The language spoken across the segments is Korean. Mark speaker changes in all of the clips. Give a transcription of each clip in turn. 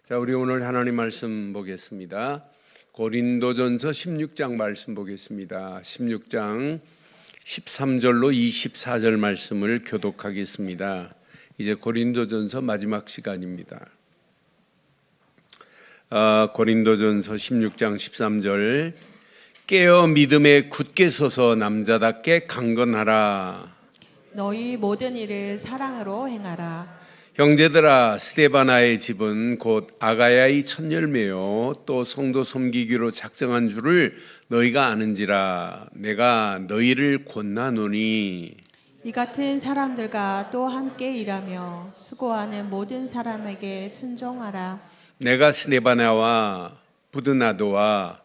Speaker 1: 자, 우리 오늘 하나님 말씀 보겠습니다. 고린도전서 16장 말씀 보겠습니다. 16장 13절로 24절 말씀을 교독하겠습니다. 이제 고린도전서 마지막 시간입니다. 고린도전서 16장 13절 깨어 믿음에 굳게 서서 남자답게 강건하라.
Speaker 2: 너희 모든 일을 사랑으로 행하라.
Speaker 1: 형제들아, 스데바나의 집은 곧 아가야의 첫 열매요 또 성도 섬기기로 작정한 줄을 너희가 아는지라. 내가 너희를 권하노니
Speaker 2: 이 같은 사람들과 또 함께 일하며 수고하는 모든 사람에게 순종하라.
Speaker 1: 내가 스데바나와 부드나도와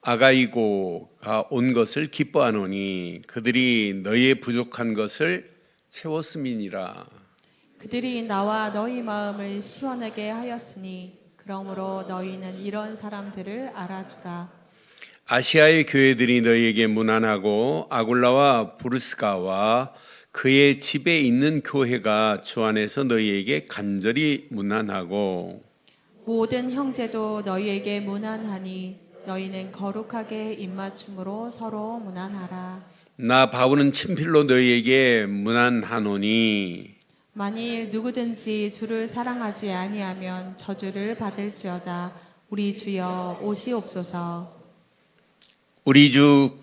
Speaker 1: 아가이고가 온 것을 기뻐하노니 그들이 너희의 부족한 것을 채웠음이니라.
Speaker 2: 그들이 나와 너희 마음을 시원하게 하였으니 그러므로 너희는 이런 사람들을 알아주라.
Speaker 1: 아시아의 교회들이 너희에게 문안하고 아굴라와 부르스가와 그의 집에 있는 교회가 주 안에서 너희에게 간절히 문안하고
Speaker 2: 모든 형제도 너희에게 문안하니 너희는 거룩하게 입맞춤으로 서로 문안하라.
Speaker 1: 나 바울은 친필로 너희에게 문안하노니
Speaker 2: 만일 누구든지 주를 사랑하지 아니하면 저주를 받을지어다. 우리 주여 오시옵소서.
Speaker 1: 우리 주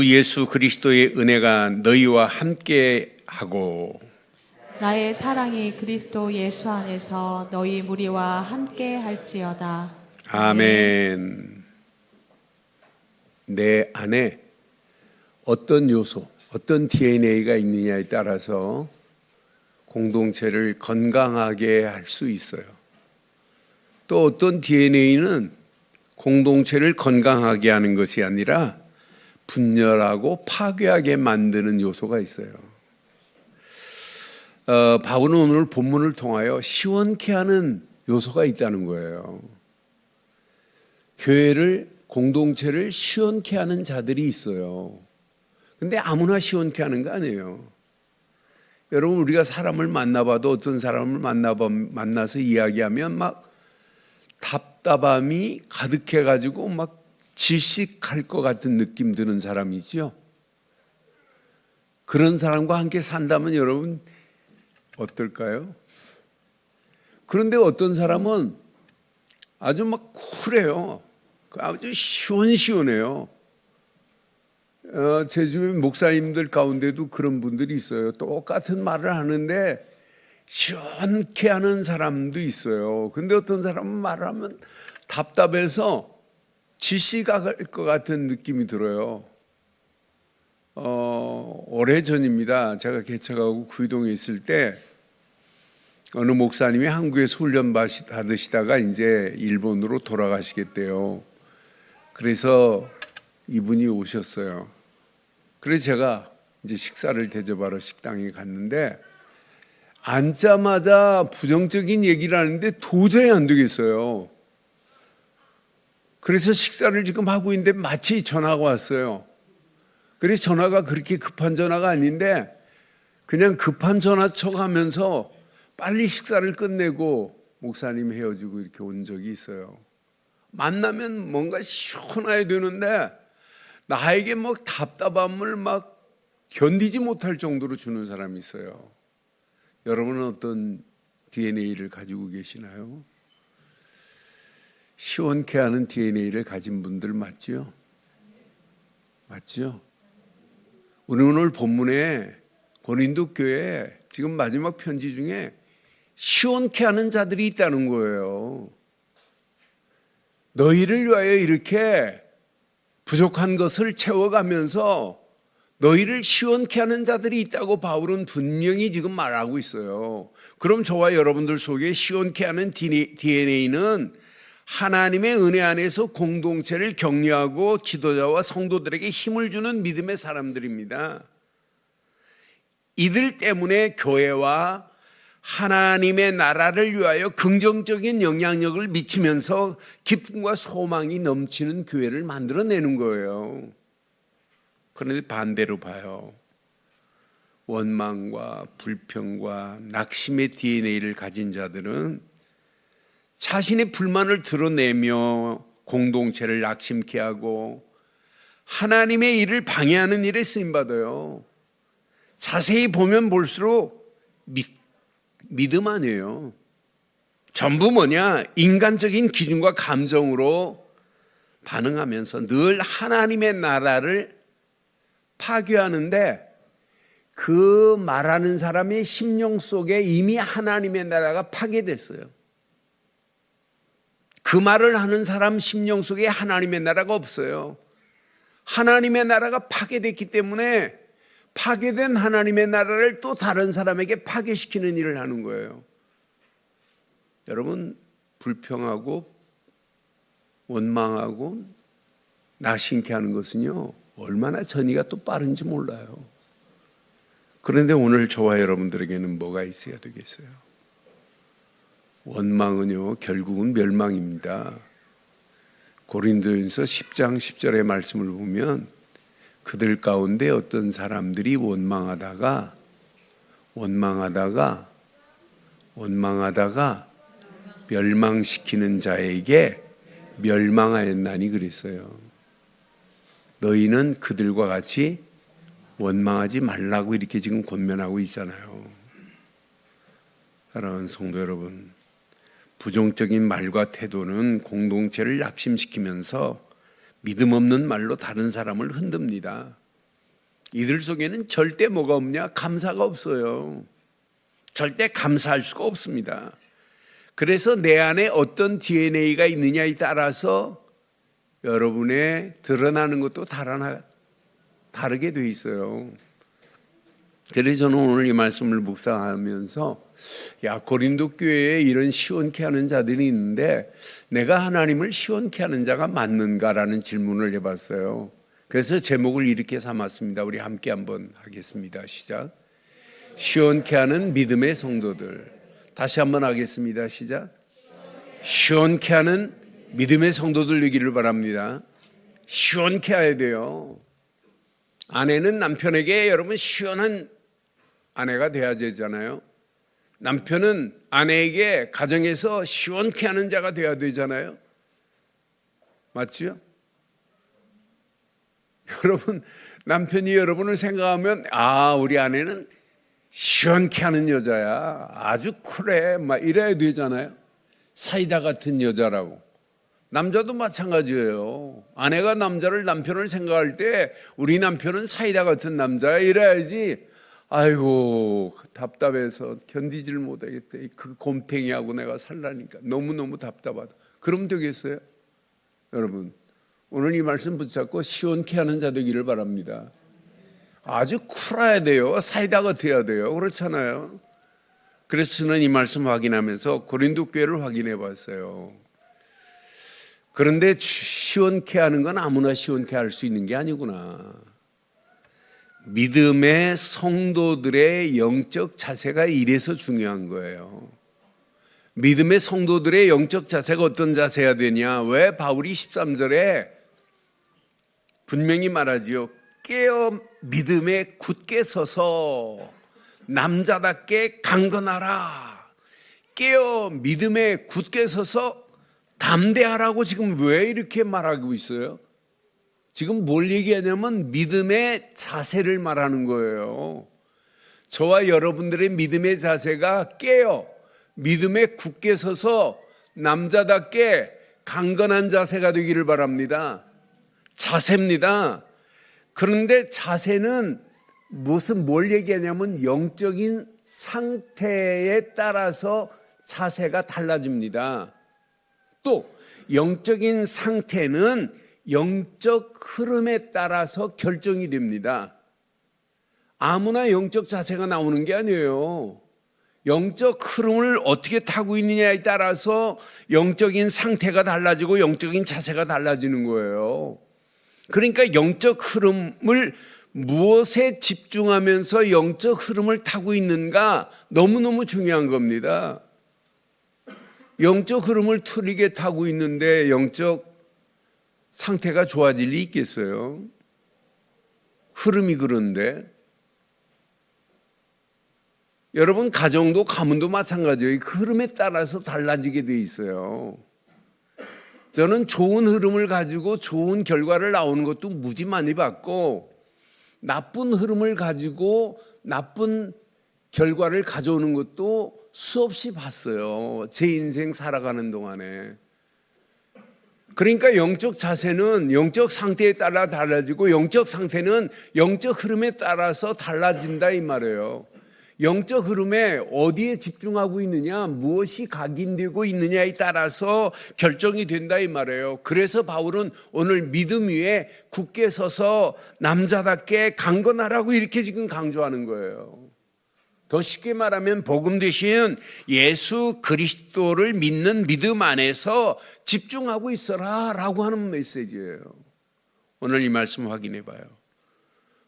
Speaker 1: 예수 그리스도의 은혜가 너희와 함께 하고
Speaker 2: 나의 사랑이 그리스도 예수 안에서 너희 무리와 함께 할지어다.
Speaker 1: 아멘. 내 안에 어떤 요소, 어떤 DNA가 있느냐에 따라서 공동체를 건강하게 할 수 있어요. 또 어떤 DNA는 공동체를 건강하게 하는 것이 아니라 분열하고 파괴하게 만드는 요소가 있어요. 바울은 오늘 본문을 통하여 시원케 하는 요소가 있다는 거예요. 교회를, 공동체를 시원케 하는 자들이 있어요. 근데 아무나 시원케 하는 거 아니에요. 여러분, 우리가 사람을 만나봐도 어떤 사람을 만나서 이야기하면 막 답답함이 가득해가지고 막 질식할 것 같은 느낌 드는 사람이죠. 그런 사람과 함께 산다면 여러분 어떨까요? 그런데 어떤 사람은 아주 막 쿨해요. 아주 시원시원해요. 제 주변 목사님들 가운데도 그런 분들이 있어요. 똑같은 말을 하는데 시원케 하는 사람도 있어요. 근데 어떤 사람은 말을 하면 답답해서 지시가 갈 것 같은 느낌이 들어요. 오래전입니다. 제가 개척하고 구이동에 있을 때 어느 목사님이 한국에서 훈련 받으시다가 이제 일본으로 돌아가시겠대요. 그래서 이분이 오셨어요. 그래서 제가 이제 식사를 대접하러 식당에 갔는데 앉자마자 부정적인 얘기를 하는데 도저히 안 되겠어요. 그래서 식사를 지금 하고 있는데 마치 전화가 왔어요. 그래서 전화가 그렇게 급한 전화가 아닌데 그냥 급한 전화 척하면서 빨리 식사를 끝내고 목사님 헤어지고 이렇게 온 적이 있어요. 만나면 뭔가 시원해야 되는데 나에게 뭐 답답함을 막 견디지 못할 정도로 주는 사람이 있어요. 여러분은 어떤 DNA를 가지고 계시나요? 시원케 하는 DNA를 가진 분들 맞죠? 맞죠? 우리 오늘 본문에 고린도 교회 지금 마지막 편지 중에 시원케 하는 자들이 있다는 거예요. 너희를 위하여 이렇게 부족한 것을 채워가면서 너희를 시원케 하는 자들이 있다고 바울은 분명히 지금 말하고 있어요. 그럼 저와 여러분들 속에 시원케 하는 DNA는 하나님의 은혜 안에서 공동체를 격려하고 지도자와 성도들에게 힘을 주는 믿음의 사람들입니다. 이들 때문에 교회와 하나님의 나라를 위하여 긍정적인 영향력을 미치면서 기쁨과 소망이 넘치는 교회를 만들어내는 거예요. 그런데 반대로 봐요. 원망과 불평과 낙심의 DNA를 가진 자들은 자신의 불만을 드러내며 공동체를 낙심케 하고 하나님의 일을 방해하는 일에 쓰임받아요. 자세히 보면 볼수록 믿음 아니에요. 전부 뭐냐? 인간적인 기준과 감정으로 반응하면서 늘 하나님의 나라를 파괴하는데, 그 말하는 사람의 심령 속에 이미 하나님의 나라가 파괴됐어요. 그 말을 하는 사람 심령 속에 하나님의 나라가 없어요. 하나님의 나라가 파괴됐기 때문에 파괴된 하나님의 나라를 또 다른 사람에게 파괴시키는 일을 하는 거예요. 여러분, 불평하고 원망하고 나신케 하는 것은요, 얼마나 전이가 또 빠른지 몰라요. 그런데 오늘 저와 여러분들에게는 뭐가 있어야 되겠어요? 원망은요, 결국은 멸망입니다. 고린도전서 10장 10절의 말씀을 보면 그들 가운데 어떤 사람들이 원망하다가 멸망시키는 자에게 멸망하였나니 그랬어요. 너희는 그들과 같이 원망하지 말라고 이렇게 지금 권면하고 있잖아요. 사랑하는 성도 여러분, 부정적인 말과 태도는 공동체를 낙심시키면서 믿음 없는 말로 다른 사람을 흔듭니다. 이들 속에는 절대 뭐가 없냐? 감사가 없어요. 절대 감사할 수가 없습니다. 그래서 내 안에 어떤 DNA가 있느냐에 따라서 여러분의 드러나는 것도 다르게 돼 있어요. 그래서 저는 오늘 이 말씀을 묵상하면서, 고린도 교회에 이런 시원케 하는 자들이 있는데 내가 하나님을 시원케 하는 자가 맞는가라는 질문을 해봤어요. 그래서 제목을 이렇게 삼았습니다. 우리 함께 한번 하겠습니다. 시작. 시원케 하는 믿음의 성도들. 다시 한번 하겠습니다. 시작. 시원케 하는 믿음의 성도들 되기를 바랍니다. 시원케 해야 돼요. 아내는 남편에게 여러분 시원한 아내가 돼야 되잖아요. 남편은 아내에게 가정에서 시원케 하는 자가 돼야 되잖아요. 맞죠? 여러분, 남편이 여러분을 생각하면 우리 아내는 시원케 하는 여자야, 아주 쿨해, 막 이래야 되잖아요. 사이다 같은 여자라고. 남자도 마찬가지예요. 아내가 남편을 생각할 때 우리 남편은 사이다 같은 남자야 이래야지, 아이고 답답해서 견디질 못하겠다, 그 곰탱이하고 내가 살라니까 너무너무 답답하다, 그러면 되겠어요? 여러분, 오늘 이 말씀 붙잡고 시원케 하는 자 되기를 바랍니다. 아주 쿨해야 돼요. 사이다 같아야 돼요. 그렇잖아요. 그래서 저는 이 말씀 확인하면서 고린도 교회를 확인해 봤어요. 그런데 시원케 하는 건 아무나 시원케 할 수 있는 게 아니구나. 믿음의 성도들의 영적 자세가 이래서 중요한 거예요. 믿음의 성도들의 영적 자세가 어떤 자세가 되냐? 왜 바울이 13절에 분명히 말하지요. 깨어 믿음에 굳게 서서 남자답게 강건하라. 깨어 믿음에 굳게 서서 담대하라고 지금 왜 이렇게 말하고 있어요? 지금 뭘 얘기하냐면 믿음의 자세를 말하는 거예요. 저와 여러분들의 믿음의 자세가 깨어 믿음에 굳게 서서 남자답게 강건한 자세가 되기를 바랍니다. 자세입니다. 그런데 자세는 뭘 얘기하냐면 영적인 상태에 따라서 자세가 달라집니다. 또 영적인 상태는 영적 흐름에 따라서 결정이 됩니다. 아무나 영적 자세가 나오는 게 아니에요. 영적 흐름을 어떻게 타고 있느냐에 따라서 영적인 상태가 달라지고 영적인 자세가 달라지는 거예요. 그러니까 영적 흐름을 무엇에 집중하면서 영적 흐름을 타고 있는가 너무너무 중요한 겁니다. 영적 흐름을 틀리게 타고 있는데 영적 상태가 좋아질 리 있겠어요? 흐름이 그런데. 여러분 가정도 가문도 마찬가지예요. 그 흐름에 따라서 달라지게 돼 있어요. 저는 좋은 흐름을 가지고 좋은 결과를 나오는 것도 무지 많이 봤고, 나쁜 흐름을 가지고 나쁜 결과를 가져오는 것도 수없이 봤어요. 제 인생 살아가는 동안에. 그러니까 영적 자세는 영적 상태에 따라 달라지고, 영적 상태는 영적 흐름에 따라서 달라진다 이 말이에요. 영적 흐름에 어디에 집중하고 있느냐, 무엇이 각인되고 있느냐에 따라서 결정이 된다 이 말이에요. 그래서 바울은 오늘 믿음 위에 굳게 서서 남자답게 강건하라고 이렇게 지금 강조하는 거예요. 더 쉽게 말하면 복음 대신 예수 그리스도를 믿는 믿음 안에서 집중하고 있어라 라고 하는 메시지예요. 오늘 이 말씀 확인해 봐요.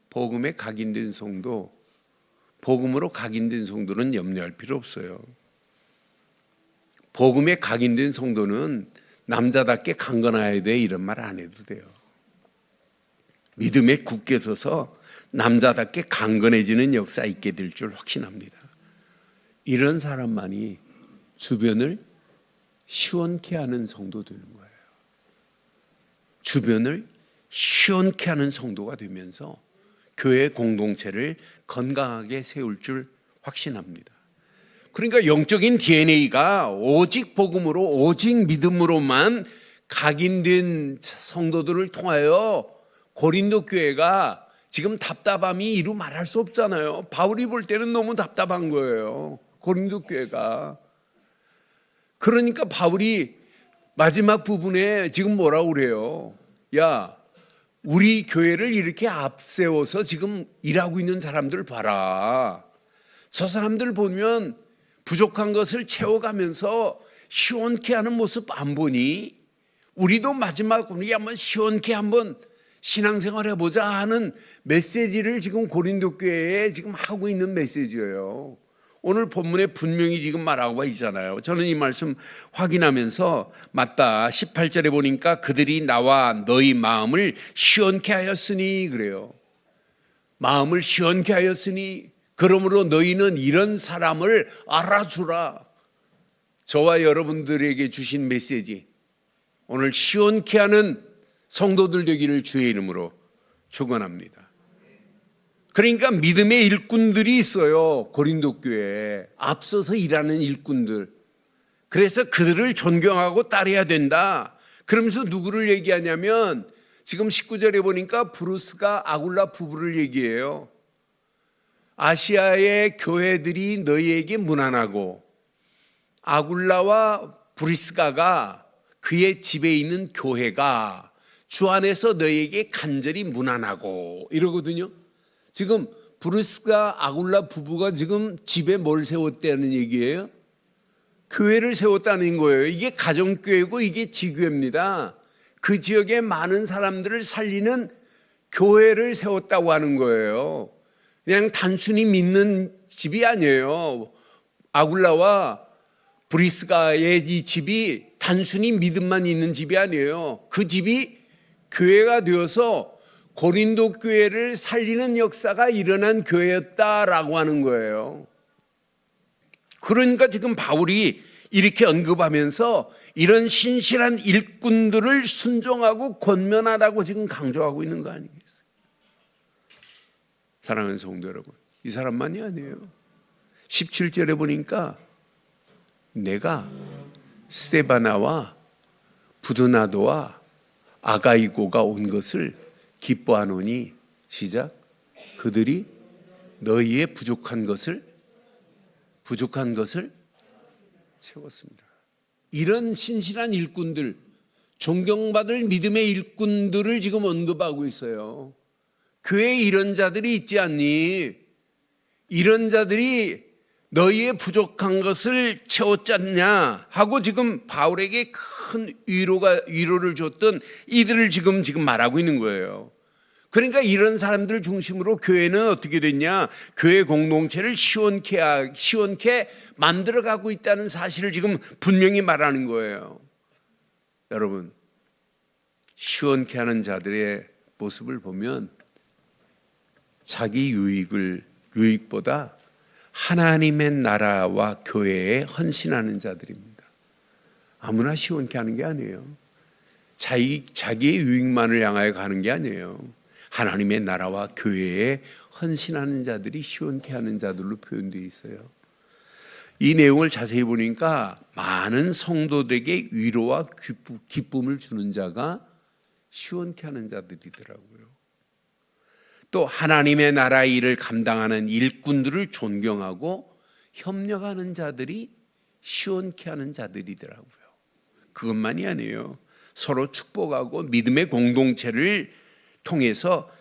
Speaker 1: 복음에 각인된 성도, 복음으로 각인된 성도는 염려할 필요 없어요. 복음에 각인된 성도는 남자답게 강건해야 돼 이런 말 안 해도 돼요. 믿음에 굳게 서서 남자답게 강건해지는 역사 있게 될 줄 확신합니다. 이런 사람만이 주변을 시원케 하는 성도 되는 거예요. 주변을 시원케 하는 성도가 되면서 교회 공동체를 건강하게 세울 줄 확신합니다. 그러니까 영적인 DNA가 오직 복음으로, 오직 믿음으로만 각인된 성도들을 통하여 고린도 교회가 지금 답답함이 이루 말할 수 없잖아요. 바울이 볼 때는 너무 답답한 거예요. 고린도 교회가. 그러니까 바울이 마지막 부분에 지금 뭐라고 그래요? 야, 우리 교회를 이렇게 앞세워서 지금 일하고 있는 사람들 봐라. 저 사람들 보면 부족한 것을 채워가면서 시원케 하는 모습 안 보니? 우리도 마지막 우리 한번 시원케 한번 신앙생활 해보자 하는 메시지를 지금 고린도 교회에 지금 하고 있는 메시지예요. 오늘 본문에 분명히 지금 말하고 있잖아요. 저는 이 말씀 확인하면서 맞다. 18절에 보니까 그들이 나와 너희 마음을 시원케 하였으니 그래요. 마음을 시원케 하였으니 그러므로 너희는 이런 사람을 알아주라. 저와 여러분들에게 주신 메시지, 오늘 시원케 하는 성도들 되기를 주의 이름으로 축원합니다. 그러니까 믿음의 일꾼들이 있어요. 고린도 교회에 앞서서 일하는 일꾼들. 그래서 그들을 존경하고 따라야 된다. 그러면서 누구를 얘기하냐면 지금 19절에 보니까 브루스가 아굴라 부부를 얘기해요. 아시아의 교회들이 너희에게 무난하고 아굴라와 브리스가가 그의 집에 있는 교회가 주 안에서 너희에게 간절히 무난하고 이러거든요. 지금 브루스가 아굴라 부부가 지금 집에 뭘 세웠다는 얘기예요? 교회를 세웠다는 거예요. 이게 가정교회고 이게 지교회입니다. 그 지역에 많은 사람들을 살리는 교회를 세웠다고 하는 거예요. 그냥 단순히 믿는 집이 아니에요. 아굴라와 브리스가의 이 집이 단순히 믿음만 있는 집이 아니에요. 그 집이 교회가 되어서 고린도 교회를 살리는 역사가 일어난 교회였다라고 하는 거예요. 그러니까 지금 바울이 이렇게 언급하면서 이런 신실한 일꾼들을 순종하고 권면하라고 지금 강조하고 있는 거 아니겠어요? 사랑하는 성도 여러분, 이 사람만이 아니에요. 17절에 보니까 내가 스데바나와 부드나도와 아가이고가 온 것을 기뻐하노니 시작. 그들이 너희의 부족한 것을 채웠습니다. 이런 신실한 일꾼들, 존경받을 믿음의 일꾼들을 지금 언급하고 있어요. 교회에 이런 자들이 있지 않니? 이런 자들이 너희의 부족한 것을 채웠지 않냐 하고 지금 바울에게 큰 위로를 줬던 이들을 지금 말하고 있는 거예요. 그러니까 이런 사람들 중심으로 교회는 어떻게 됐냐? 교회 공동체를 시원케 만들어가고 있다는 사실을 지금 분명히 말하는 거예요. 여러분, 시원케 하는 자들의 모습을 보면 자기 유익보다 하나님의 나라와 교회에 헌신하는 자들입니다. 아무나 시원케 하는 게 아니에요. 자기의 유익만을 향하여 가는 게 아니에요. 하나님의 나라와 교회에 헌신하는 자들이 시원케 하는 자들로 표현되어 있어요. 이 내용을 자세히 보니까 많은 성도들에게 위로와 기쁨을 주는 자가 시원케 하는 자들이더라고요. 또 하나님의 나라 일을 감당하는 일꾼들을 존경하고 협력하는 자들이 시원케 하는 자들이더라고요. 그것만이 아니에요. 서로 축복하고 믿음의 공동체를 통해서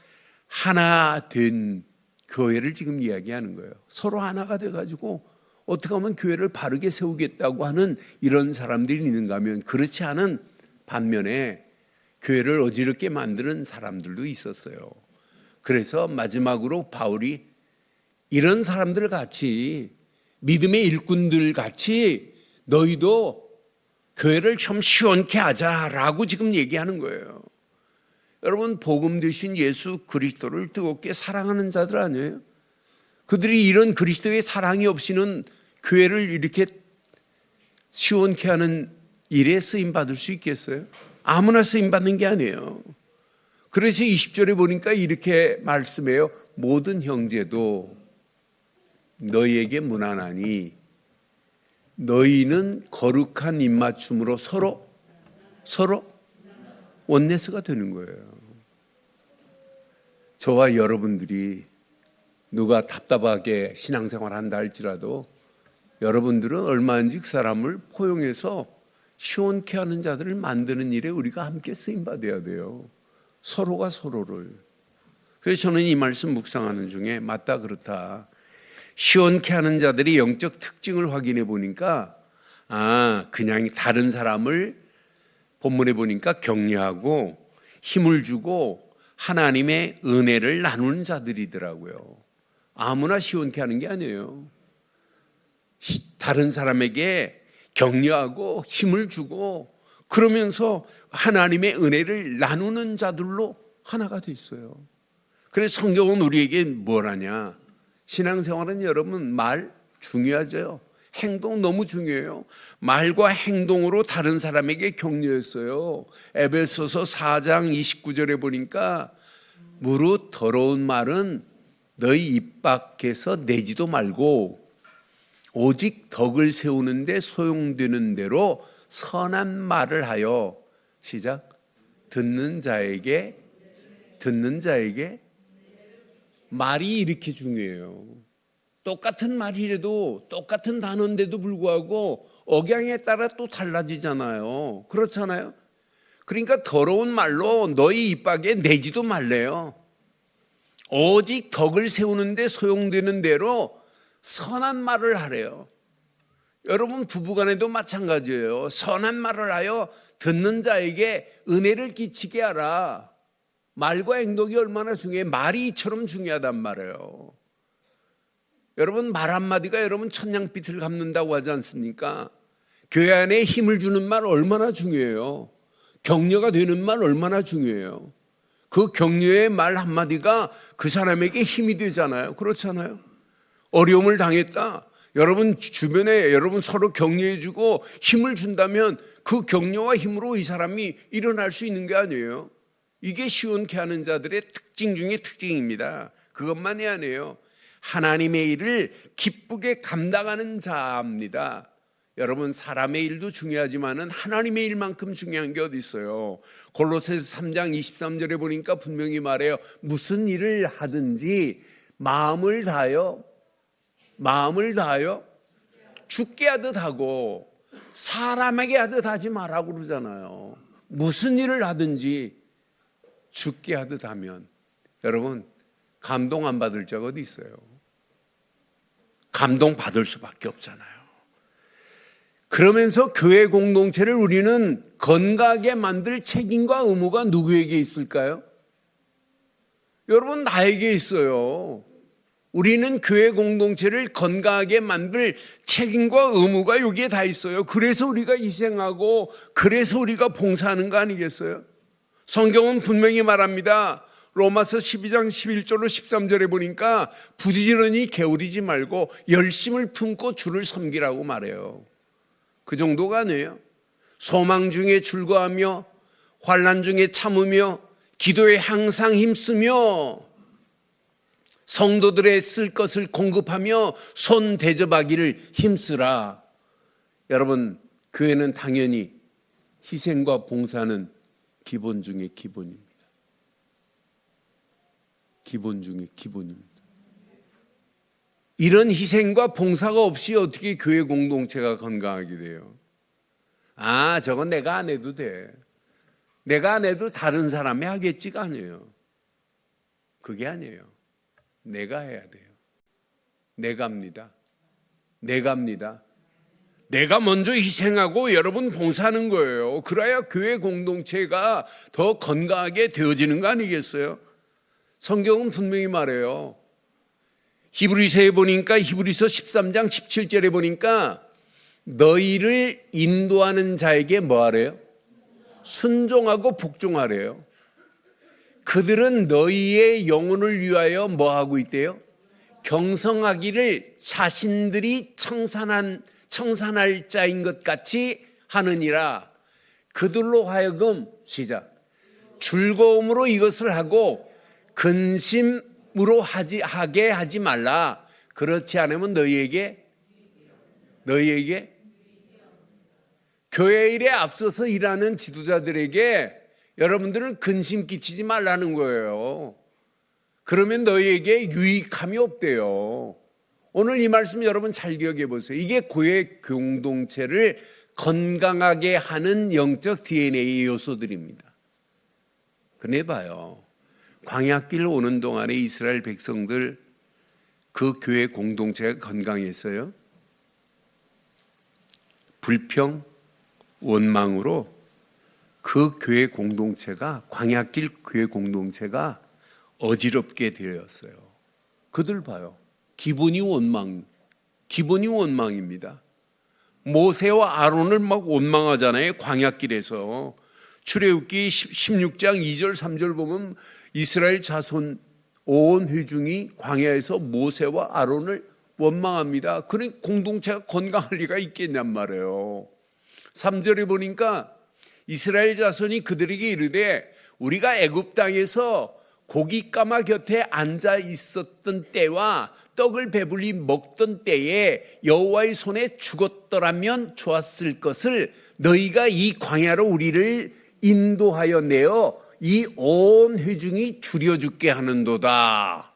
Speaker 1: 하나 된 교회를 지금 이야기하는 거예요. 서로 하나가 돼가지고 어떻게 하면 교회를 바르게 세우겠다고 하는 이런 사람들이 있는가 하면, 그렇지 않은 반면에 교회를 어지럽게 만드는 사람들도 있었어요. 그래서 마지막으로 바울이 이런 사람들 같이, 믿음의 일꾼들 같이 너희도 교회를 좀 시원케 하자라고 지금 얘기하는 거예요. 여러분, 복음 되신 예수 그리스도를 뜨겁게 사랑하는 자들 아니에요? 그들이 이런 그리스도의 사랑이 없이는 교회를 이렇게 시원케 하는 일에 쓰임받을 수 있겠어요? 아무나 쓰임받는 게 아니에요. 그래서 20절에 보니까 이렇게 말씀해요. 모든 형제도 너희에게 문안하니 너희는 거룩한 입맞춤으로 서로 원네스가 되는 거예요. 저와 여러분들이 누가 답답하게 신앙생활 한다 할지라도 여러분들은 얼마든지 그 사람을 포용해서 시원케 하는 자들을 만드는 일에 우리가 함께 쓰임받아야 돼요. 서로가 서로를. 그래서 저는 이 말씀 묵상하는 중에 맞다, 그렇다. 시원케 하는 자들의 영적 특징을 확인해 보니까 그냥 다른 사람을 본문에 보니까 격려하고 힘을 주고 하나님의 은혜를 나누는 자들이더라고요. 아무나 시원케 하는 게 아니에요. 다른 사람에게 격려하고 힘을 주고 그러면서 하나님의 은혜를 나누는 자들로 하나가 돼 있어요. 그래서 성경은 우리에게 뭘 하냐? 신앙생활은 여러분 말 중요하죠. 행동 너무 중요해요. 말과 행동으로 다른 사람에게 격려했어요. 에베소서 4장 29절에 보니까 무릇 더러운 말은 너희 입 밖에서 내지도 말고 오직 덕을 세우는데 소용되는 대로 선한 말을 하여 시작 듣는 자에게 말이 이렇게 중요해요. 똑같은 말이라도 똑같은 단어인데도 불구하고 억양에 따라 또 달라지잖아요. 그렇잖아요. 그러니까 더러운 말로 너희 입 밖에 내지도 말래요. 오직 덕을 세우는데 소용되는 대로 선한 말을 하래요. 여러분 부부간에도 마찬가지예요. 선한 말을 하여 듣는 자에게 은혜를 끼치게 하라. 말과 행동이 얼마나 중요해. 말이 이처럼 중요하단 말이에요. 여러분 말 한마디가 여러분 천냥빛을 갚는다고 하지 않습니까? 교회 안에 힘을 주는 말 얼마나 중요해요. 격려가 되는 말 얼마나 중요해요. 그 격려의 말 한마디가 그 사람에게 힘이 되잖아요. 그렇잖아요. 어려움을 당했다. 여러분 주변에 여러분 서로 격려해주고 힘을 준다면 그 격려와 힘으로 이 사람이 일어날 수 있는 게 아니에요. 이게 시원케 하는 자들의 특징 중에 특징입니다. 그것만이 아니에요. 하나님의 일을 기쁘게 감당하는 자입니다. 여러분 사람의 일도 중요하지만은 하나님의 일만큼 중요한 게 어디 있어요? 골로새서 3장 23절에 보니까 분명히 말해요. 무슨 일을 하든지 마음을 다하여 죽게 하듯 하고 사람에게 하듯 하지 말라고 그러잖아요. 무슨 일을 하든지 죽게 하듯 하면 여러분 감동 안 받을 자가 어디 있어요? 감동 받을 수밖에 없잖아요. 그러면서 교회 공동체를 우리는 건강하게 만들 책임과 의무가 누구에게 있을까요? 여러분 나에게 있어요. 우리는 교회 공동체를 건강하게 만들 책임과 의무가 여기에 다 있어요. 그래서 우리가 희생하고 그래서 우리가 봉사하는 거 아니겠어요? 성경은 분명히 말합니다. 로마서 12장 11절로 13절에 보니까 부지런히 게으르지 말고 열심을 품고 주를 섬기라고 말해요. 그 정도가 아니에요. 소망 중에 즐거워하며 환난 중에 참으며 기도에 항상 힘쓰며 성도들의 쓸 것을 공급하며 손 대접하기를 힘쓰라. 여러분, 교회는 당연히 희생과 봉사는 기본 중에 기본입니다. 기본 중에 기본입니다. 이런 희생과 봉사가 없이 어떻게 교회 공동체가 건강하게 돼요? 아, 저건 내가 안 해도 돼. 내가 안 해도 다른 사람이 하겠지가 아니에요. 그게 아니에요. 내가 해야 돼요. 내가 합니다. 내가 합니다. 내가 먼저 희생하고 여러분 봉사하는 거예요. 그래야 교회 공동체가 더 건강하게 되어지는 거 아니겠어요? 성경은 분명히 말해요. 히브리서에 보니까 히브리서 13장 17절에 보니까 너희를 인도하는 자에게 뭐 하래요? 순종하고 복종하래요. 그들은 너희의 영혼을 위하여 뭐 하고 있대요? 경성하기를 자신들이 청산할 자인 것 같이 하느니라. 그들로 하여금 시작. 즐거움으로 이것을 하고 근심으로 하게 하지 말라. 그렇지 않으면 너희에게 교회 일에 앞서서 일하는 지도자들에게 여러분들은 근심 끼치지 말라는 거예요. 그러면 너희에게 유익함이 없대요. 오늘 이 말씀 여러분 잘 기억해 보세요. 이게 교회 공동체를 건강하게 하는 영적 DNA 요소들입니다. 그래 봐요. 광야길 오는 동안에 이스라엘 백성들 그 교회 공동체가 건강했어요. 불평, 원망으로 그 교회 공동체가 광야길 교회 공동체가 어지럽게 되었어요. 그들 봐요. 기본이 원망입니다. 모세와 아론을 막 원망하잖아요. 광야길에서. 출애굽기 16장 2절 3절 보면 이스라엘 자손 온 회중이 광야에서 모세와 아론을 원망합니다. 그런 공동체가 건강할 리가 있겠냔 말이에요. 3절에 보니까 이스라엘 자손이 그들에게 이르되 우리가 애굽 땅에서 고깃가마 곁에 앉아 있었던 때와 떡을 배불리 먹던 때에 여호와의 손에 죽었더라면 좋았을 것을 너희가 이 광야로 우리를 인도하여 내어 이 온 회중이 줄여 죽게 하는도다.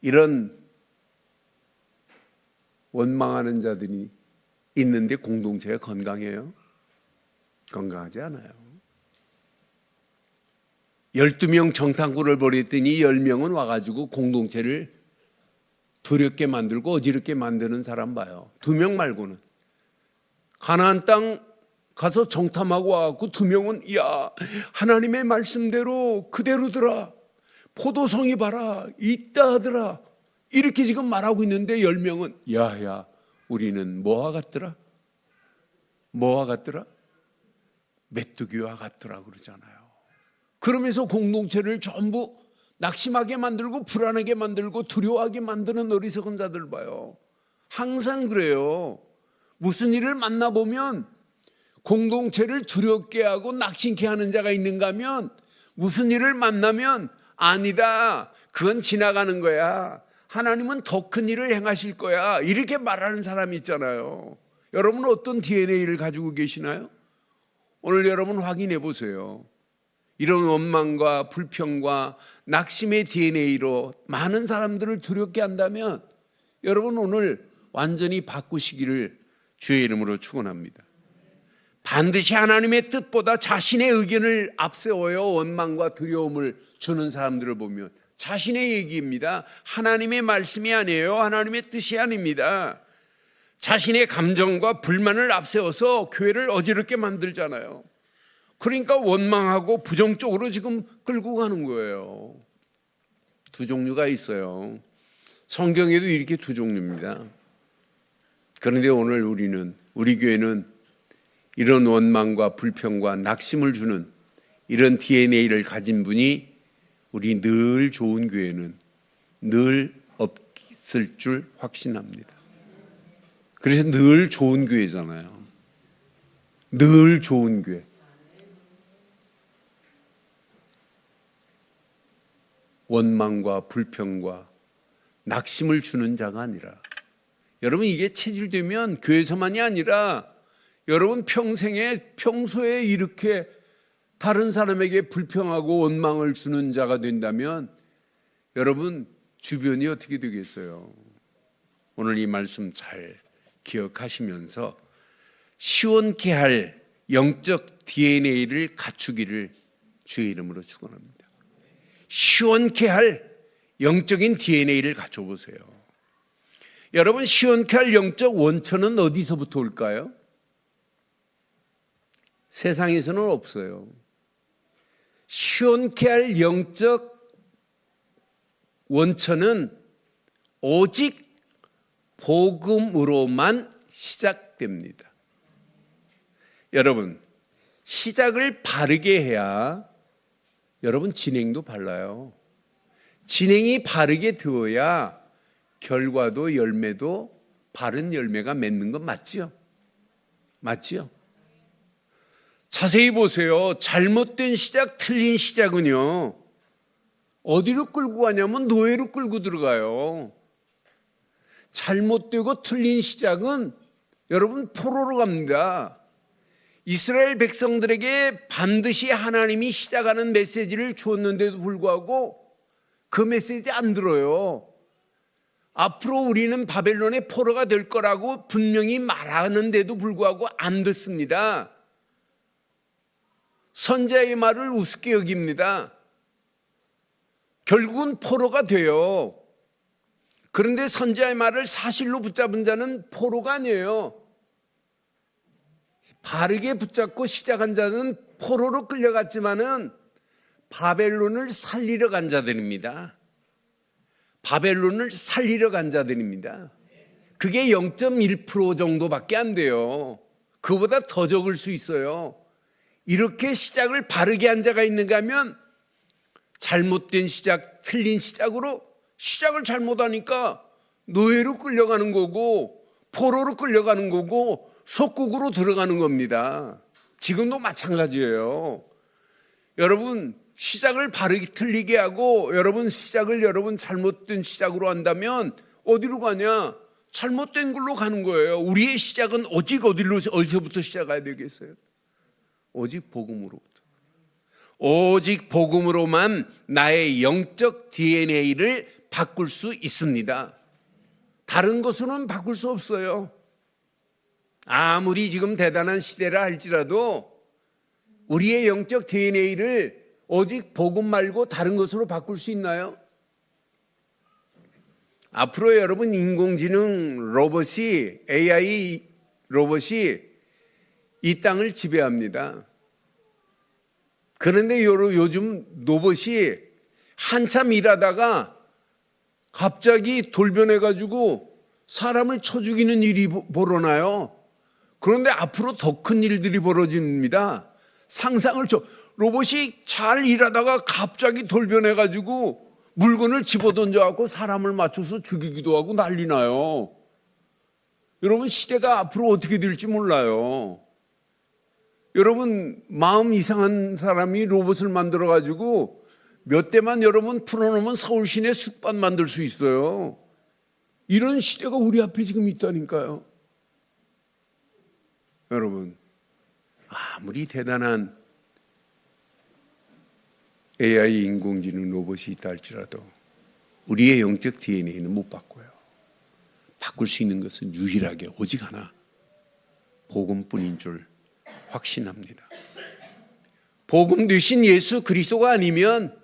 Speaker 1: 이런 원망하는 자들이 있는데 공동체가 건강해요? 건강하지 않아요. 12명 정탐꾼을 벌였더니 10명은 와가지고 공동체를 두렵게 만들고 어지럽게 만드는 사람 봐요. 2명 말고는. 가나안 땅 가서 정탐하고 와갖고 2명은 야 하나님의 말씀대로 그대로더라. 포도송이 봐라. 있다 하더라. 이렇게 지금 말하고 있는데 10명은 야야 우리는 뭐와 같더라? 뭐와 같더라? 메뚜기와 같더라 그러잖아요. 그러면서 공동체를 전부 낙심하게 만들고 불안하게 만들고 두려워하게 만드는 어리석은 자들 봐요. 항상 그래요. 무슨 일을 만나보면 공동체를 두렵게 하고 낙심케 하는 자가 있는가 하면 무슨 일을 만나면 아니다. 그건 지나가는 거야. 하나님은 더 큰 일을 행하실 거야. 이렇게 말하는 사람이 있잖아요. 여러분은 어떤 DNA를 가지고 계시나요? 오늘 여러분 확인해 보세요. 이런 원망과 불평과 낙심의 DNA로 많은 사람들을 두렵게 한다면 여러분 오늘 완전히 바꾸시기를 주의 이름으로 축원합니다. 반드시 하나님의 뜻보다 자신의 의견을 앞세워요. 원망과 두려움을 주는 사람들을 보면 자신의 얘기입니다. 하나님의 말씀이 아니에요. 하나님의 뜻이 아닙니다. 자신의 감정과 불만을 앞세워서 교회를 어지럽게 만들잖아요. 그러니까 원망하고 부정적으로 지금 끌고 가는 거예요. 2 종류가 있어요. 성경에도 이렇게 2 종류입니다. 그런데 오늘 우리 교회는 이런 원망과 불평과 낙심을 주는 이런 DNA를 가진 분이 우리 늘 좋은 교회는 늘 없을 줄 확신합니다. 그래서 늘 좋은 교회잖아요. 늘 좋은 교회. 원망과 불평과 낙심을 주는 자가 아니라, 여러분 이게 체질되면 교회에서만이 아니라 여러분 평소에 이렇게 다른 사람에게 불평하고 원망을 주는 자가 된다면 여러분 주변이 어떻게 되겠어요? 오늘 이 말씀 잘 기억하시면서 시원케 할 영적 DNA를 갖추기를 주의 이름으로 축원합니다. 시원케 할 영적인 DNA를 갖춰보세요. 여러분 시원케 할 영적 원천은 어디서부터 올까요? 세상에서는 없어요. 시원케 할 영적 원천은 오직 복음으로만 시작됩니다. 여러분 시작을 바르게 해야 여러분 진행도 발라요. 진행이 바르게 되어야 결과도 열매도 바른 열매가 맺는 건 맞지요? 맞지요? 자세히 보세요. 잘못된 시작, 틀린 시작은요 어디로 끌고 가냐면 노예로 끌고 들어가요. 잘못되고 틀린 시작은 여러분 포로로 갑니다. 이스라엘 백성들에게 반드시 하나님이 시작하는 메시지를 주었는데도 불구하고 그 메시지 안 들어요. 앞으로 우리는 바벨론의 포로가 될 거라고 분명히 말하는데도 불구하고 안 듣습니다. 선자의 말을 우습게 여깁니다. 결국은 포로가 돼요. 그런데 선자의 말을 사실로 붙잡은 자는 포로가 아니에요. 바르게 붙잡고 시작한 자는 포로로 끌려갔지만은 바벨론을 살리러 간 자들입니다. 바벨론을 살리러 간 자들입니다. 그게 0.1% 정도밖에 안 돼요. 그보다 더 적을 수 있어요. 이렇게 시작을 바르게 한 자가 있는가 하면 잘못된 시작, 틀린 시작으로 시작을 잘못하니까 노예로 끌려가는 거고 포로로 끌려가는 거고 속국으로 들어가는 겁니다. 지금도 마찬가지예요. 여러분 시작을 바르게 틀리게 하고 여러분 시작을 여러분 잘못된 시작으로 한다면 어디로 가냐? 잘못된 걸로 가는 거예요. 우리의 시작은 오직 어디서부터 시작해야 되겠어요? 오직 복음으로부터. 오직 복음으로만 나의 영적 DNA를 바꿀 수 있습니다. 다른 것으로는 바꿀 수 없어요. 아무리 지금 대단한 시대라 할지라도 우리의 영적 DNA를 오직 복음 말고 다른 것으로 바꿀 수 있나요? 앞으로 여러분 인공지능 로봇이 AI 로봇이 이 땅을 지배합니다. 그런데 요즘 로봇이 한참 일하다가 갑자기 돌변해가지고 사람을 쳐 죽이는 일이 벌어나요. 그런데 앞으로 더 큰 일들이 벌어집니다. 로봇이 잘 일하다가 갑자기 돌변해가지고 물건을 집어던져갖고 사람을 맞춰서 죽이기도 하고 난리 나요. 여러분 시대가 앞으로 어떻게 될지 몰라요. 여러분 마음 이상한 사람이 로봇을 만들어가지고 몇 대만 여러분 풀어놓으면 서울 시내 숲밭 만들 수 있어요. 이런 시대가 우리 앞에 지금 있다니까요. 여러분 아무리 대단한 AI 인공지능 로봇이 있다 할지라도 우리의 영적 DNA는 못 바꿔요. 바꿀 수 있는 것은 유일하게 오직 하나, 복음뿐인 줄 확신합니다. 복음 되신 예수 그리스도가 아니면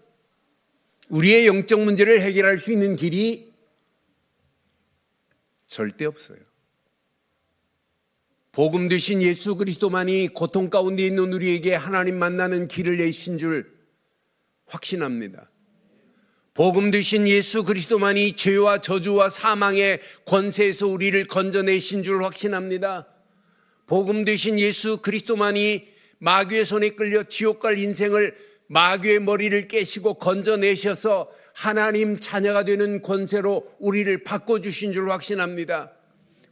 Speaker 1: 우리의 영적 문제를 해결할 수 있는 길이 절대 없어요. 복음 되신 예수 그리스도만이 고통 가운데 있는 우리에게 하나님 만나는 길을 내신 줄 확신합니다. 복음 되신 예수 그리스도만이 죄와 저주와 사망의 권세에서 우리를 건져내신 줄 확신합니다. 복음 되신 예수 그리스도만이 마귀의 손에 끌려 지옥 갈 인생을 마귀의 머리를 깨시고 건져내셔서 하나님 자녀가 되는 권세로 우리를 바꿔주신 줄 확신합니다.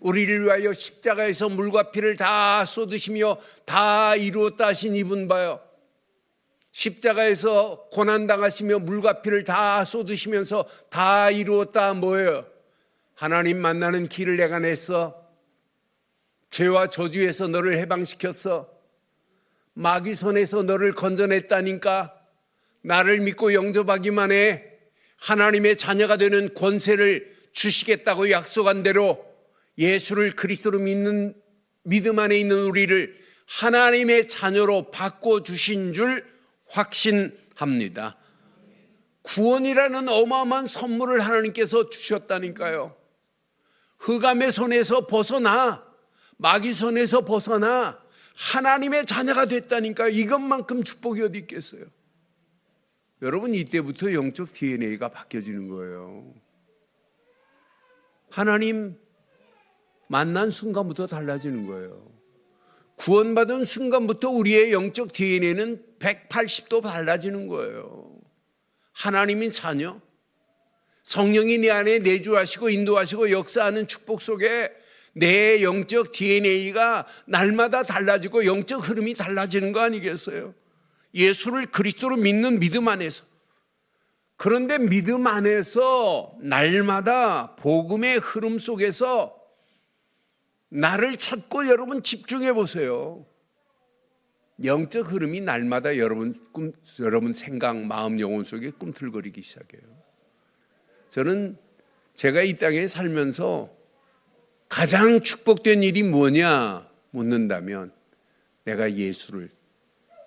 Speaker 1: 우리를 위하여 십자가에서 물과 피를 다 쏟으시며 다 이루었다 하신 이분 봐요. 십자가에서 고난당하시며 물과 피를 다 쏟으시면서 다 이루었다 뭐예요? 하나님 만나는 길을 내가 냈어. 죄와 저주에서 너를 해방시켰어. 마귀 손에서 너를 건져냈다니까. 나를 믿고 영접하기만 해. 하나님의 자녀가 되는 권세를 주시겠다고 약속한 대로 예수를 그리스도로 믿는 믿음 안에 있는 우리를 하나님의 자녀로 바꿔주신 줄 확신합니다. 구원이라는 어마어마한 선물을 하나님께서 주셨다니까요. 흑암의 손에서 벗어나, 마귀 손에서 벗어나 하나님의 자녀가 됐다니까요. 이것만큼 축복이 어디 있겠어요. 여러분, 이때부터 영적 DNA가 바뀌어지는 거예요. 하나님 만난 순간부터 달라지는 거예요. 구원받은 순간부터 우리의 영적 DNA는 180도 달라지는 거예요. 하나님인 자녀, 성령이 내 안에 내주하시고 인도하시고 역사하는 축복 속에 내 영적 DNA가 날마다 달라지고 영적 흐름이 달라지는 거 아니겠어요? 예수를 그리스도로 믿는 믿음 안에서. 그런데 믿음 안에서 날마다 복음의 흐름 속에서 나를 찾고 여러분 집중해 보세요. 영적 흐름이 날마다 여러분 생각, 마음, 영혼 속에 꿈틀거리기 시작해요. 저는 제가 이 땅에 살면서 가장 축복된 일이 뭐냐 묻는다면 내가 예수를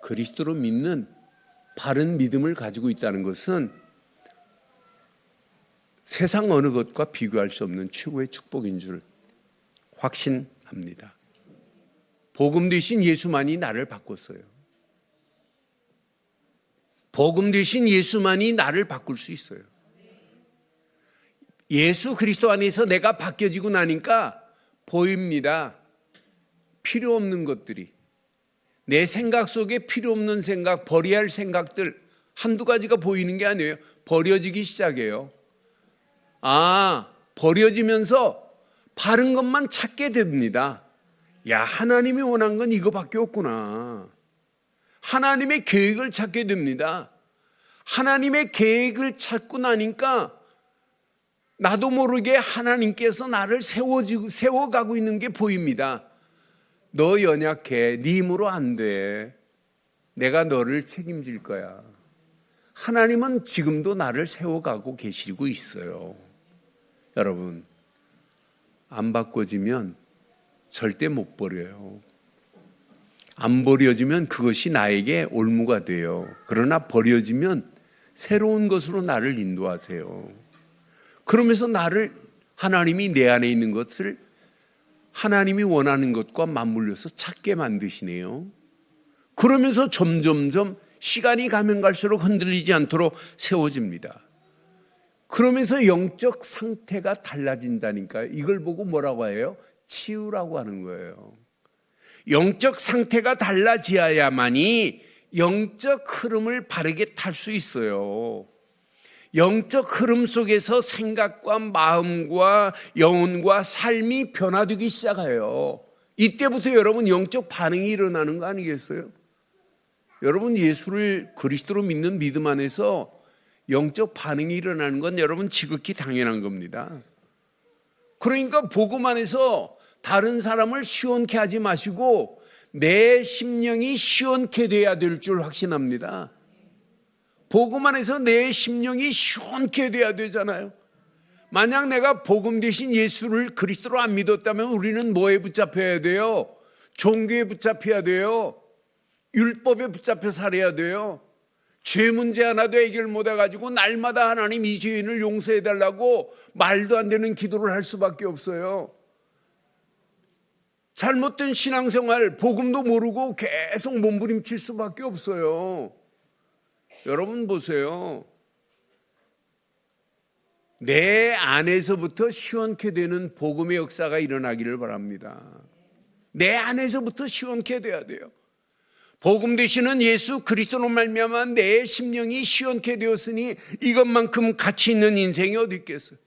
Speaker 1: 그리스도로 믿는 바른 믿음을 가지고 있다는 것은 세상 어느 것과 비교할 수 없는 최고의 축복인 줄 확신합니다. 복음 되신 예수만이 나를 바꿨어요. 복음 되신 예수만이 나를 바꿀 수 있어요. 예수 그리스도 안에서 내가 바뀌어지고 나니까 보입니다. 필요 없는 것들이. 내 생각 속에 필요 없는 생각, 버려야 할 생각들 한두 가지가 보이는 게 아니에요. 버려지기 시작해요. 버려지면서 바른 것만 찾게 됩니다. 야, 하나님이 원한 건 이거밖에 없구나. 하나님의 계획을 찾게 됩니다. 하나님의 계획을 찾고 나니까 나도 모르게 하나님께서 나를 세워가고 있는 게 보입니다. 너 연약해. 네 힘으로 안 돼. 내가 너를 책임질 거야. 하나님은 지금도 나를 세워가고 계시고 있어요. 여러분, 안 바꿔지면 절대 못 버려요. 안 버려지면 그것이 나에게 올무가 돼요. 그러나 버려지면 새로운 것으로 나를 인도하세요. 그러면서 나를 하나님이 내 안에 있는 것을 하나님이 원하는 것과 맞물려서 찾게 만드시네요. 그러면서 점점점 시간이 가면 갈수록 흔들리지 않도록 세워집니다. 그러면서 영적 상태가 달라진다니까요. 이걸 보고 뭐라고 해요? 치유라고 하는 거예요. 영적 상태가 달라져야만이 영적 흐름을 바르게 탈 수 있어요. 영적 흐름 속에서 생각과 마음과 영혼과 삶이 변화되기 시작해요. 이때부터 여러분 영적 반응이 일어나는 거 아니겠어요? 여러분 예수를 그리스도로 믿는 믿음 안에서 영적 반응이 일어나는 건 여러분 지극히 당연한 겁니다. 그러니까 복음 안에서 다른 사람을 시원케 하지 마시고 내 심령이 시원케 돼야 될 줄 확신합니다. 복음 안에서 내 심령이 시원케 돼야 되잖아요. 만약 내가 복음 대신 예수를 그리스도로 안 믿었다면 우리는 뭐에 붙잡혀야 돼요? 종교에 붙잡혀야 돼요. 율법에 붙잡혀 살아야 돼요. 죄 문제 하나도 해결 못 해가지고 날마다 하나님 이 죄인을 용서해달라고 말도 안 되는 기도를 할 수밖에 없어요. 잘못된 신앙생활, 복음도 모르고 계속 몸부림칠 수밖에 없어요. 여러분 보세요. 내 안에서부터 시원케 되는 복음의 역사가 일어나기를 바랍니다. 내 안에서부터 시원케 돼야 돼요. 복음 되시는 예수 그리스도로 말미암아 내 심령이 시원케 되었으니 이것만큼 가치 있는 인생이 어디 있겠어요?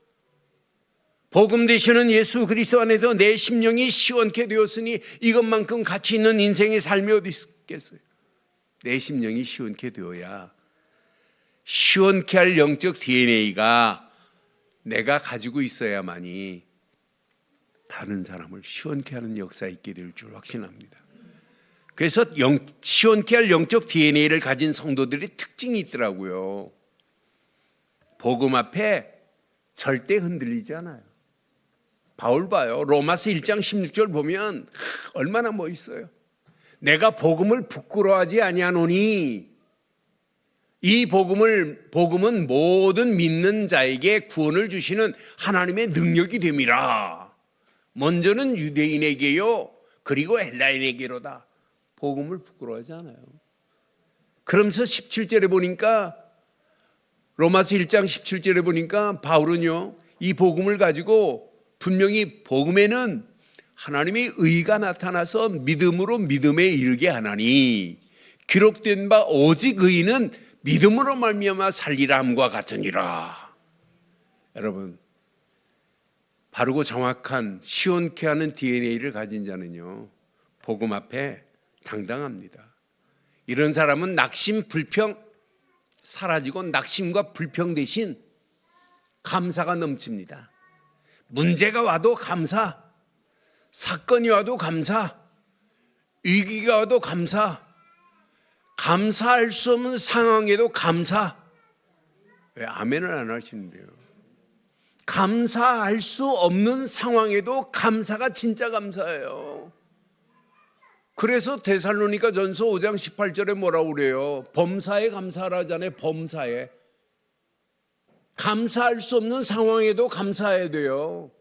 Speaker 1: 복음 되시는 예수 그리스도 안에서 내 심령이 시원케 되었으니 이것만큼 가치 있는 인생의 삶이 어디 있겠어요? 내 심령이 시원케 되어야 시원케 할 영적 DNA가 내가 가지고 있어야만이 다른 사람을 시원케 하는 역사가 있게 될 줄 확신합니다. 그래서 시원케 할 영적 DNA를 가진 성도들의 특징이 있더라고요. 복음 앞에 절대 흔들리지 않아요. 바울 봐요. 로마서 1장 16절 보면 얼마나 멋있어요. 내가 복음을 부끄러워하지 아니하노니 이 복음은 모든 믿는 자에게 구원을 주시는 하나님의 능력이 됨이라. 먼저는 유대인에게요 그리고 헬라인에게로다. 복음을 부끄러워하지 않아요. 그러면서 17절에 보니까 로마서 1장 17절에 보니까 바울은요 이 복음을 가지고 분명히 복음에는 하나님의 의가 나타나서 믿음으로 믿음에 이르게 하나니 기록된 바 오직 의인은 믿음으로 말미암아 살리라 함과 같으니라. 여러분 바르고 정확한 시원케 하는 DNA를 가진 자는요 복음 앞에 당당합니다. 이런 사람은 낙심 불평 사라지고 낙심과 불평 대신 감사가 넘칩니다. 문제가 와도 감사, 사건이 와도 감사, 위기가 와도 감사, 감사할 수 없는 상황에도 감사. 왜 아멘을 안 하시는데요? 감사할 수 없는 상황에도 감사가 진짜 감사예요. 그래서 데살로니가 전서 5장 18절에 뭐라고 그래요? 범사에 감사하라잖아요. 범사에. 감사할 수 없는 상황에도 감사해야 돼요.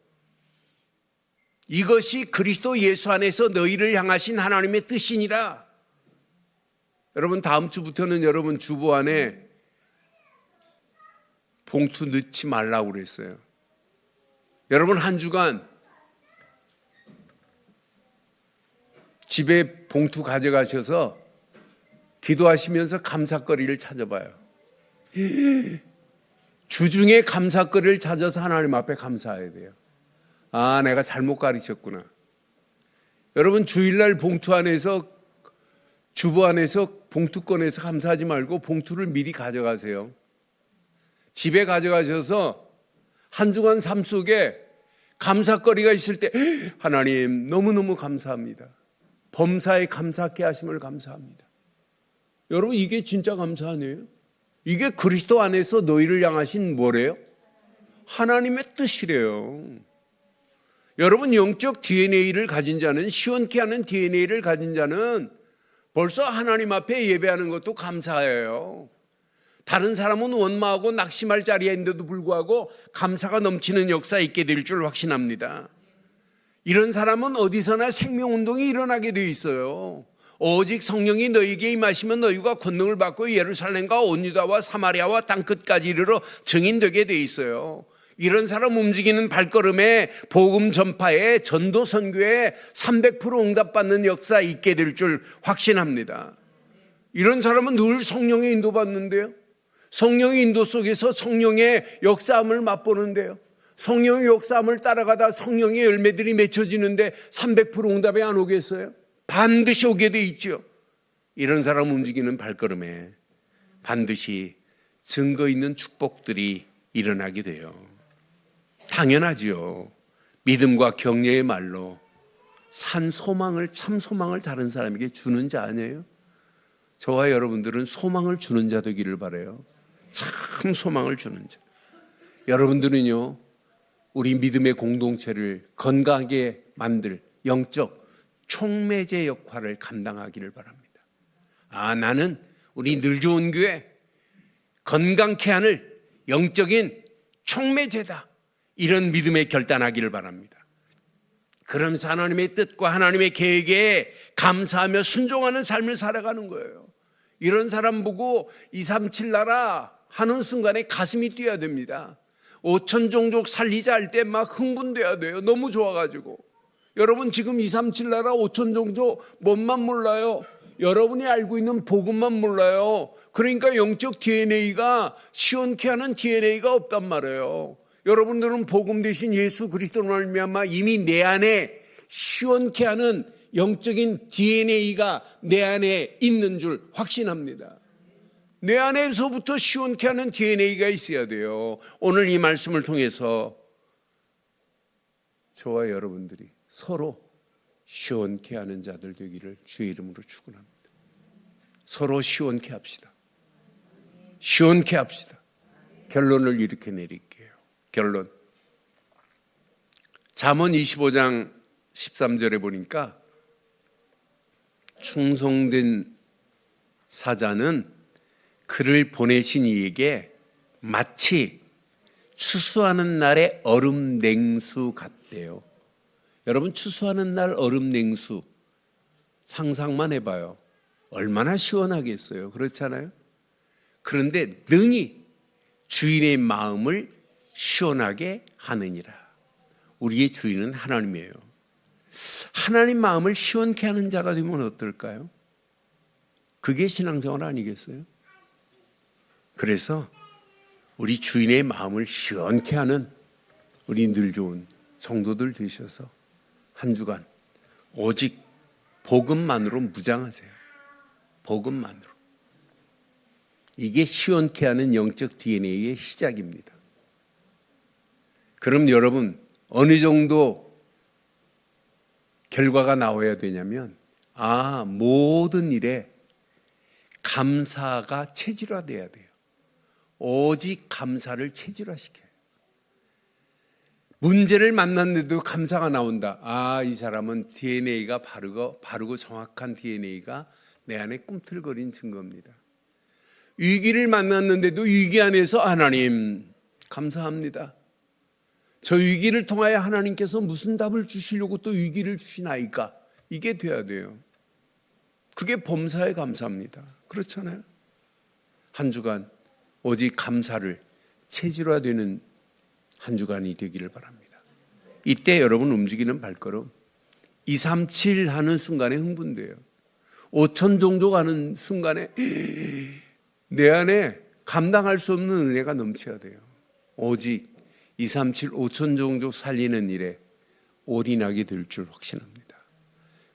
Speaker 1: 이것이 그리스도 예수 안에서 너희를 향하신 하나님의 뜻이니라. 여러분 다음 주부터는 여러분 주보 안에 봉투 넣지 말라고 그랬어요. 여러분 한 주간 집에 봉투 가져가셔서 기도하시면서 감사거리를 찾아봐요. 주중에 감사거리를 찾아서 하나님 앞에 감사해야 돼요. 아, 내가 잘못 가르쳤구나. 여러분 주일날 봉투 안에서 주보 안에서 봉투 꺼내서 감사하지 말고 봉투를 미리 가져가세요. 집에 가져가셔서 한 주간 삶 속에 감사거리가 있을 때 하나님 너무너무 감사합니다. 범사에 감사케 하심을 감사합니다. 여러분 이게 진짜 감사 아니에요? 이게 그리스도 안에서 너희를 향하신 뭐래요? 하나님의 뜻이래요. 여러분 영적 DNA를 가진 자는 시원케 하는 DNA를 가진 자는 벌써 하나님 앞에 예배하는 것도 감사해요. 다른 사람은 원망하고 낙심할 자리인데도 불구하고 감사가 넘치는 역사가 있게 될 줄 확신합니다. 이런 사람은 어디서나 생명운동이 일어나게 돼 있어요. 오직 성령이 너희에게 임하시면 너희가 권능을 받고 예루살렘과 온 유다와 사마리아와 땅끝까지 이르러 증인되게 돼 있어요. 이런 사람 움직이는 발걸음에 복음 전파에 전도 선교에 300% 응답받는 역사 있게 될 줄 확신합니다. 이런 사람은 늘 성령의 인도받는데요. 성령의 인도 속에서 성령의 역사함을 맛보는데요. 성령의 역사함을 따라가다 성령의 열매들이 맺혀지는데 300% 응답이 안 오겠어요? 반드시 오게 돼 있죠. 이런 사람 움직이는 발걸음에 반드시 증거 있는 축복들이 일어나게 돼요. 당연하지요. 믿음과 격려의 말로 산 소망을 참 소망을 다른 사람에게 주는 자 아니에요? 저와 여러분들은 소망을 주는 자 되기를 바라요. 참 소망을 주는 자. 여러분들은요 우리 믿음의 공동체를 건강하게 만들 영적 촉매제 역할을 감당하기를 바랍니다. 아, 나는 우리 늘 좋은 교회 건강케 하는 영적인 촉매제다. 이런 믿음에 결단하기를 바랍니다. 그러면서 하나님의 뜻과 하나님의 계획에 감사하며 순종하는 삶을 살아가는 거예요. 이런 사람 보고 237 나라 하는 순간에 가슴이 뛰어야 됩니다. 5천 종족 살리자 할 때 막 흥분돼야 돼요. 너무 좋아가지고. 여러분 지금 237 나라 5천 종족 뭔만 몰라요. 여러분이 알고 있는 복음만 몰라요. 그러니까 영적 DNA가 시원케 하는 DNA가 없단 말이에요. 여러분들은 복음 대신 예수 그리스도로 말미암아 이미 내 안에 시원케 하는 영적인 DNA가 내 안에 있는 줄 확신합니다. 내 안에서부터 시원케 하는 DNA가 있어야 돼요. 오늘 이 말씀을 통해서 저와 여러분들이 서로 시원케 하는 자들 되기를 주의 이름으로 축원합니다. 서로 시원케 합시다. 시원케 합시다. 결론을 이렇게 내릴게요. 결론. 잠언 25장 13절에 보니까 충성된 사자는 그를 보내신 이에게 마치 추수하는 날의 얼음 냉수 같대요. 여러분, 추수하는 날 얼음 냉수 상상만 해봐요. 얼마나 시원하겠어요. 그렇잖아요. 그런데 능히 주인의 마음을 시원하게 하느니라. 우리의 주인은 하나님이에요. 하나님 마음을 시원케 하는 자가 되면 어떨까요? 그게 신앙생활 아니겠어요? 그래서 우리 주인의 마음을 시원케 하는 우리 늘 좋은 성도들 되셔서 한 주간 오직 복음만으로 무장하세요. 복음만으로. 이게 시원케 하는 영적 DNA의 시작입니다. 그럼 여러분 어느 정도 결과가 나와야 되냐면 모든 일에 감사가 체질화돼야 돼요. 오직 감사를 체질화시켜요. 문제를 만났는데도 감사가 나온다. 이 사람은 DNA가 바르고 정확한 DNA가 내 안에 꿈틀거린 증거입니다. 위기를 만났는데도 위기 안에서 하나님 감사합니다. 저 위기를 통하여 하나님께서 무슨 답을 주시려고 또 위기를 주시나이까? 이게 돼야 돼요. 그게 범사에 감사합니다. 그렇잖아요. 한 주간 오직 감사를 체질화되는 한 주간이 되기를 바랍니다. 이때 여러분 움직이는 발걸음 237 하는 순간에 흥분돼요. 5천 종족 하는 순간에 내 안에 감당할 수 없는 은혜가 넘쳐야 돼요. 오직 237 5천 종족 살리는 일에 올인하게 될 줄 확신합니다.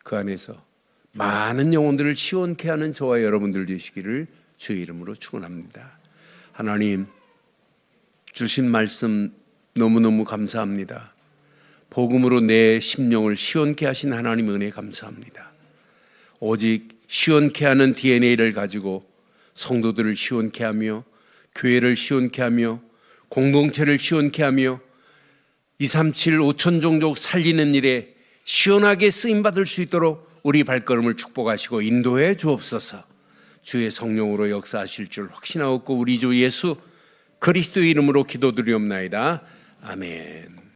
Speaker 1: 그 안에서 많은 영혼들을 시원케 하는 저와 여러분들 되시기를 주의 이름으로 축원합니다. 하나님 주신 말씀 너무너무 감사합니다. 복음으로 내 심령을 시원케 하신 하나님 은혜 감사합니다. 오직 시원케 하는 DNA를 가지고 성도들을 시원케 하며 교회를 시원케 하며 공동체를 시원케 하며 237 5천 종족 살리는 일에 시원하게 쓰임받을 수 있도록 우리 발걸음을 축복하시고 인도해 주옵소서. 주의 성령으로 역사하실 줄 확신하옵고 우리 주 예수 그리스도의 이름으로 기도드리옵나이다. 아멘.